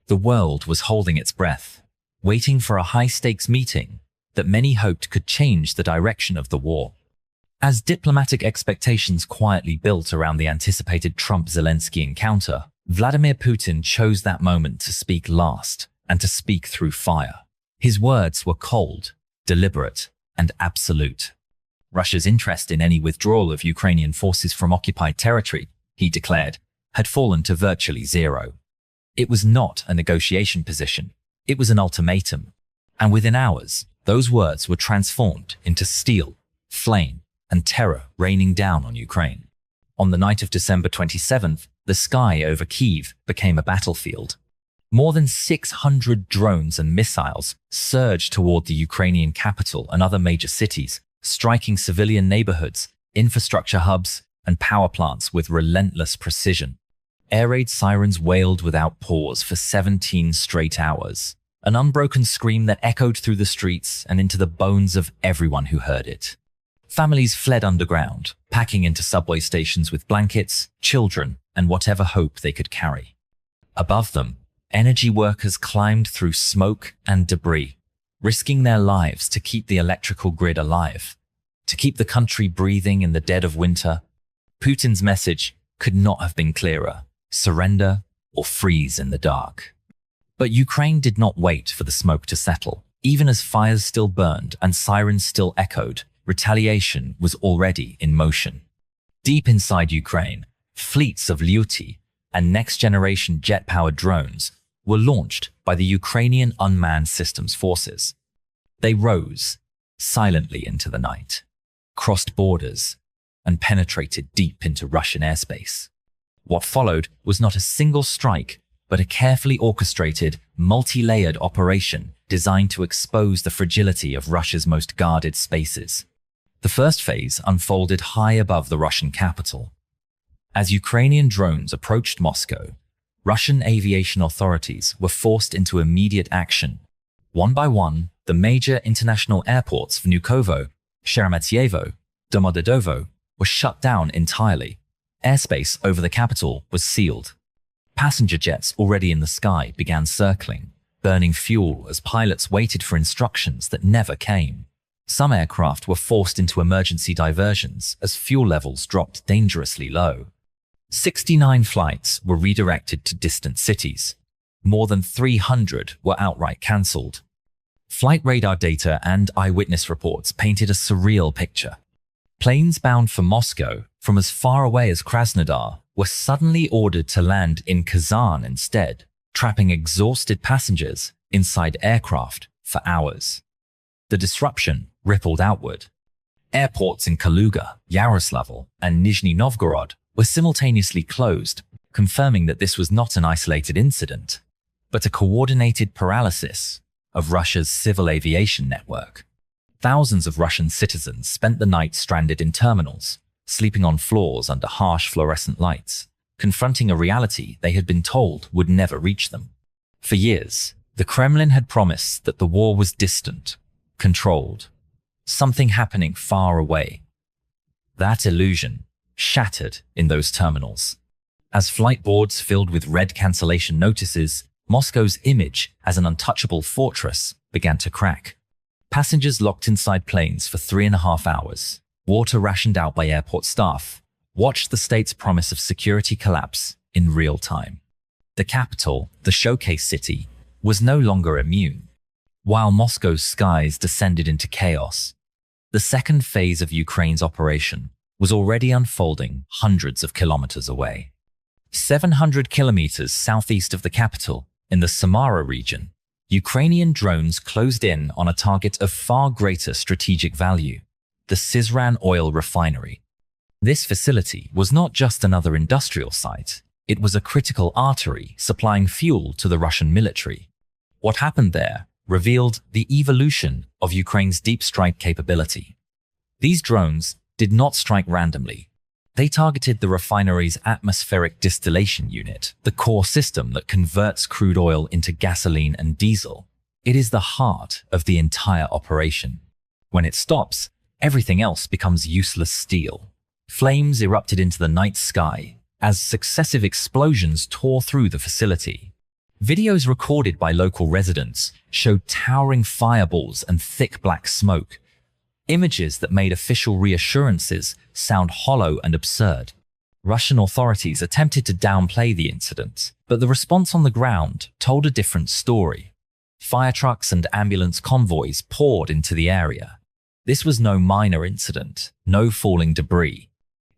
The world was holding its breath, waiting for a high-stakes meeting that many hoped could change the direction of the war. As diplomatic expectations quietly built around the anticipated Trump-Zelensky encounter, Vladimir Putin chose that moment to speak last and to speak through fire. His words were cold, deliberate, and absolute. Russia's interest in any withdrawal of Ukrainian forces from occupied territory, he declared, had fallen to virtually zero. It was not a negotiation position, it was an ultimatum. And within hours, those words were transformed into steel, flame, and terror raining down on Ukraine. On the night of December 27th, the sky over Kyiv became a battlefield. More than 600 drones and missiles surged toward the Ukrainian capital and other major cities, striking civilian neighborhoods, infrastructure hubs, and power plants with relentless precision. Air raid sirens wailed without pause for 17 straight hours, an unbroken scream that echoed through the streets and into the bones of everyone who heard it. Families fled underground, packing into subway stations with blankets, children, and whatever hope they could carry. Above them, energy workers climbed through smoke and debris, risking their lives to keep the electrical grid alive, to keep the country breathing in the dead of winter. Putin's message could not have been clearer: surrender or freeze in the dark. But Ukraine did not wait for the smoke to settle. Even as fires still burned and sirens still echoed, retaliation was already in motion. Deep inside Ukraine, fleets of Lyuti and next-generation jet-powered drones were launched by the Ukrainian unmanned systems forces. They rose silently into the night, crossed borders, and penetrated deep into Russian airspace. What followed was not a single strike, but a carefully orchestrated, multi-layered operation designed to expose the fragility of Russia's most guarded spaces. The first phase unfolded high above the Russian capital. As Ukrainian drones approached Moscow, Russian aviation authorities were forced into immediate action. One by one, the major international airports Vnukovo, Sheremetyevo, Domodedovo were shut down entirely. Airspace over the capital was sealed. Passenger jets already in the sky began circling, burning fuel as pilots waited for instructions that never came. Some aircraft were forced into emergency diversions as fuel levels dropped dangerously low. 69 flights were redirected to distant cities. More than 300 were outright cancelled. Flight radar data and eyewitness reports painted a surreal picture. Planes bound for Moscow from as far away as Krasnodar were suddenly ordered to land in Kazan instead, trapping exhausted passengers inside aircraft for hours. The disruption rippled outward. Airports in Kaluga, Yaroslavl, and Nizhny Novgorod were simultaneously closed, confirming that this was not an isolated incident, but a coordinated paralysis of Russia's civil aviation network. Thousands of Russian citizens spent the night stranded in terminals, sleeping on floors under harsh fluorescent lights, confronting a reality they had been told would never reach them. For years, the Kremlin had promised that the war was distant, controlled, something happening far away. That illusion shattered in those terminals. As flight boards filled with red cancellation notices, Moscow's image as an untouchable fortress began to crack. Passengers locked inside planes for 3.5 hours, water rationed out by airport staff, watched the state's promise of security collapse in real time. The capital, the showcase city, was no longer immune. While Moscow's skies descended into chaos, the second phase of Ukraine's operation was already unfolding hundreds of kilometers away. 700 kilometers southeast of the capital, in the Samara region, Ukrainian drones closed in on a target of far greater strategic value: the Syzran oil refinery. This facility was not just another industrial site, it was a critical artery supplying fuel to the Russian military. What happened there revealed the evolution of Ukraine's deep strike capability. These drones did not strike randomly. They targeted the refinery's atmospheric distillation unit, the core system that converts crude oil into gasoline and diesel. It is the heart of the entire operation. When it stops, everything else becomes useless steel. Flames erupted into the night sky as successive explosions tore through the facility. Videos recorded by local residents showed towering fireballs and thick black smoke, images that made official reassurances sound hollow and absurd. Russian authorities attempted to downplay the incident, but the response on the ground told a different story. Fire trucks and ambulance convoys poured into the area. This was no minor incident, no falling debris.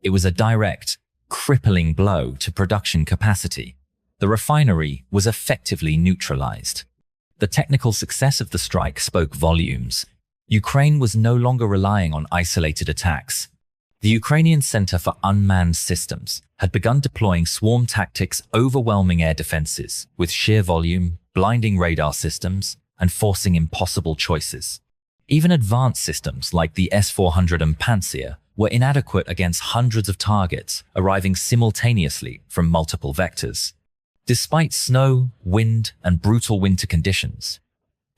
It was a direct, crippling blow to production capacity. The refinery was effectively neutralized. The technical success of the strike spoke volumes. Ukraine was no longer relying on isolated attacks. The Ukrainian Center for Unmanned Systems had begun deploying swarm tactics, overwhelming air defenses with sheer volume, blinding radar systems, and forcing impossible choices. Even advanced systems like the S-400 and Pantsir were inadequate against hundreds of targets arriving simultaneously from multiple vectors. Despite snow, wind, and brutal winter conditions,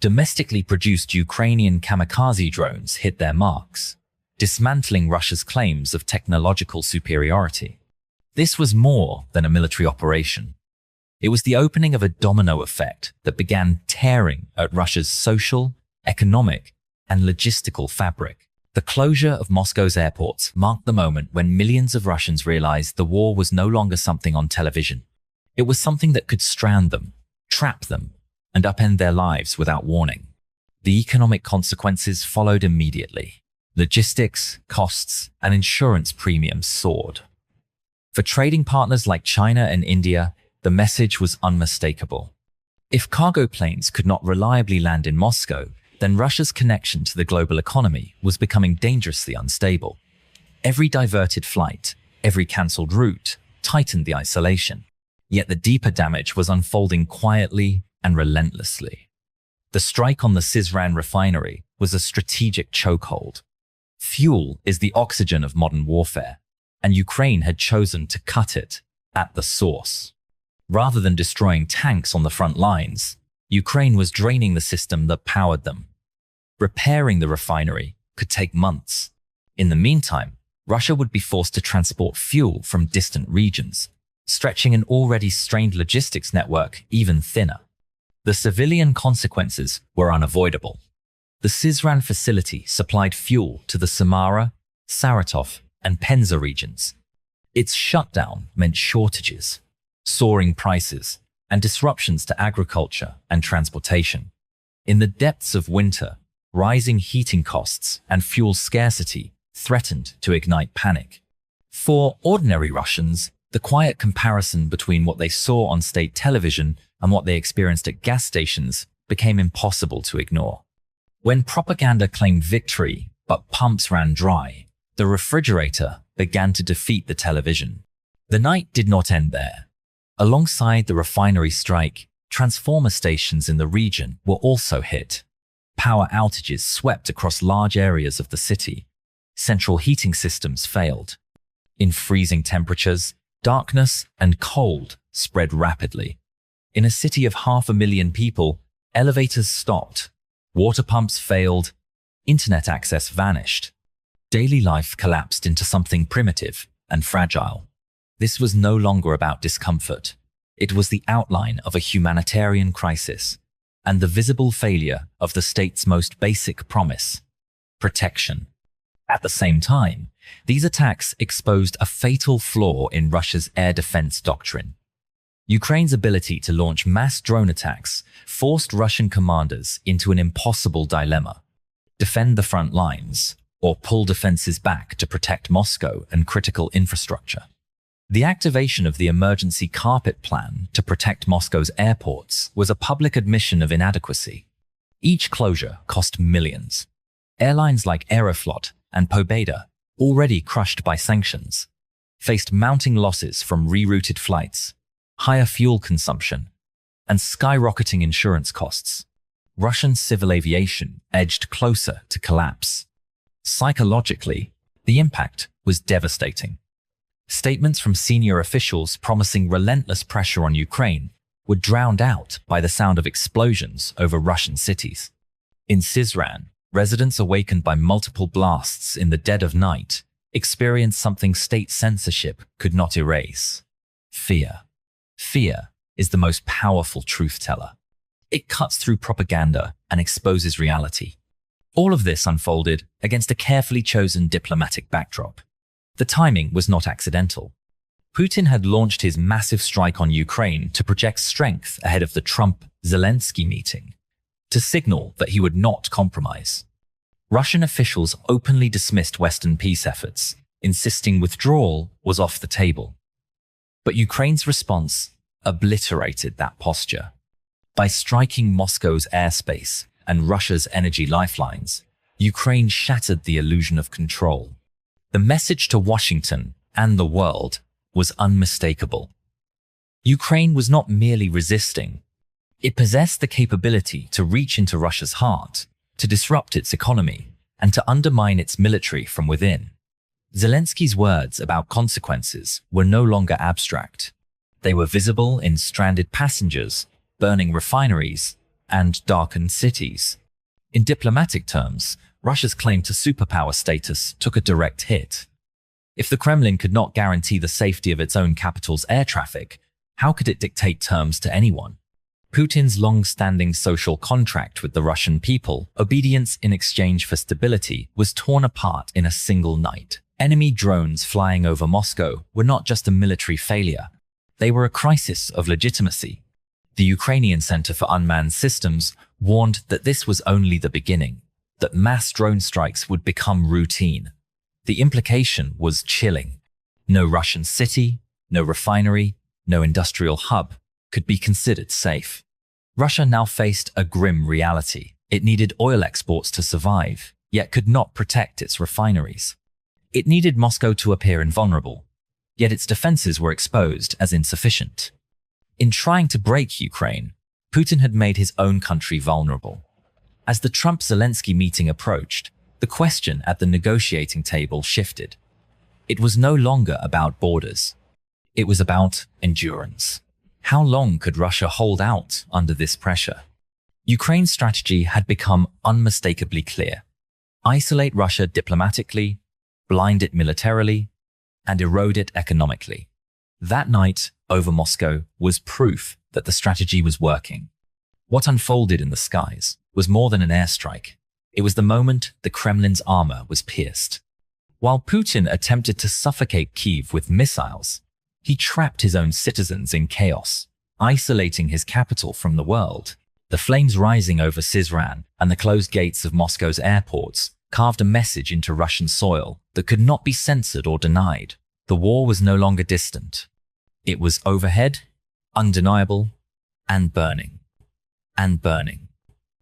domestically produced Ukrainian kamikaze drones hit their marks, dismantling Russia's claims of technological superiority. This was more than a military operation. It was the opening of a domino effect that began tearing at Russia's social, economic, and logistical fabric. The closure of Moscow's airports marked the moment when millions of Russians realized the war was no longer something on television. It was something that could strand them, trap them, and upend their lives without warning. The economic consequences followed immediately. Logistics, costs, and insurance premiums soared. For trading partners like China and India, the message was unmistakable. If cargo planes could not reliably land in Moscow, then Russia's connection to the global economy was becoming dangerously unstable. Every diverted flight, every cancelled route, tightened the isolation. Yet the deeper damage was unfolding quietly and relentlessly. The strike on the Syzran refinery was a strategic chokehold. Fuel is the oxygen of modern warfare, and Ukraine had chosen to cut it at the source. Rather than destroying tanks on the front lines, Ukraine was draining the system that powered them. Repairing the refinery could take months. In the meantime, Russia would be forced to transport fuel from distant regions, stretching an already strained logistics network even thinner. The civilian consequences were unavoidable. The Syzran facility supplied fuel to the Samara, Saratov, and Penza regions. Its shutdown meant shortages, soaring prices, and disruptions to agriculture and transportation. In the depths of winter, rising heating costs and fuel scarcity threatened to ignite panic. For ordinary Russians, the quiet comparison between what they saw on state television and what they experienced at gas stations became impossible to ignore. When propaganda claimed victory, but pumps ran dry, the refrigerator began to defeat the television. The night did not end there. Alongside the refinery strike, transformer stations in the region were also hit. Power outages swept across large areas of the city. Central heating systems failed. In freezing temperatures, darkness and cold spread rapidly. In a city of 500,000 people, elevators stopped, water pumps failed, internet access vanished. Daily life collapsed into something primitive and fragile. This was no longer about discomfort. It was the outline of a humanitarian crisis and the visible failure of the state's most basic promise: protection. At the same time, these attacks exposed a fatal flaw in Russia's air defense doctrine. Ukraine's ability to launch mass drone attacks forced Russian commanders into an impossible dilemma: defend the front lines or pull defenses back to protect Moscow and critical infrastructure. The activation of the emergency carpet plan to protect Moscow's airports was a public admission of inadequacy. Each closure cost millions. Airlines like Aeroflot and Pobeda, already crushed by sanctions, faced mounting losses from rerouted flights, higher fuel consumption, and skyrocketing insurance costs. Russian civil aviation edged closer to collapse. Psychologically, the impact was devastating. Statements from senior officials promising relentless pressure on Ukraine were drowned out by the sound of explosions over Russian cities. In Syzran, residents awakened by multiple blasts in the dead of night experienced something state censorship could not erase: fear. Fear is the most powerful truth-teller. It cuts through propaganda and exposes reality. All of this unfolded against a carefully chosen diplomatic backdrop. The timing was not accidental. Putin had launched his massive strike on Ukraine to project strength ahead of the Trump-Zelensky meeting, to signal that he would not compromise. Russian officials openly dismissed Western peace efforts, insisting withdrawal was off the table. But Ukraine's response obliterated that posture. By striking Moscow's airspace and Russia's energy lifelines, Ukraine shattered the illusion of control. The message to Washington and the world was unmistakable. Ukraine was not merely resisting. It possessed the capability to reach into Russia's heart, to disrupt its economy, and to undermine its military from within. Zelensky's words about consequences were no longer abstract. They were visible in stranded passengers, burning refineries, and darkened cities. In diplomatic terms, Russia's claim to superpower status took a direct hit. If the Kremlin could not guarantee the safety of its own capital's air traffic, how could it dictate terms to anyone? Putin's long-standing social contract with the Russian people, obedience in exchange for stability, was torn apart in a single night. Enemy drones flying over Moscow were not just a military failure. They were a crisis of legitimacy. The Ukrainian Center for Unmanned Systems warned that this was only the beginning, that mass drone strikes would become routine. The implication was chilling. No Russian city, no refinery, no industrial hub could be considered safe. Russia now faced a grim reality. It needed oil exports to survive, yet could not protect its refineries. It needed Moscow to appear invulnerable, yet its defenses were exposed as insufficient. In trying to break Ukraine, Putin had made his own country vulnerable. As the Trump-Zelensky meeting approached, the question at the negotiating table shifted. It was no longer about borders. It was about endurance. How long could Russia hold out under this pressure? Ukraine's strategy had become unmistakably clear. Isolate Russia diplomatically, blind it militarily, and erode it economically. That night over Moscow was proof that the strategy was working. What unfolded in the skies was more than an airstrike. It was the moment the Kremlin's armor was pierced. While Putin attempted to suffocate Kyiv with missiles, he trapped his own citizens in chaos, isolating his capital from the world. The flames rising over Syzran and the closed gates of Moscow's airports carved a message into Russian soil that could not be censored or denied. The war was no longer distant. It was overhead, undeniable, and burning. And burning.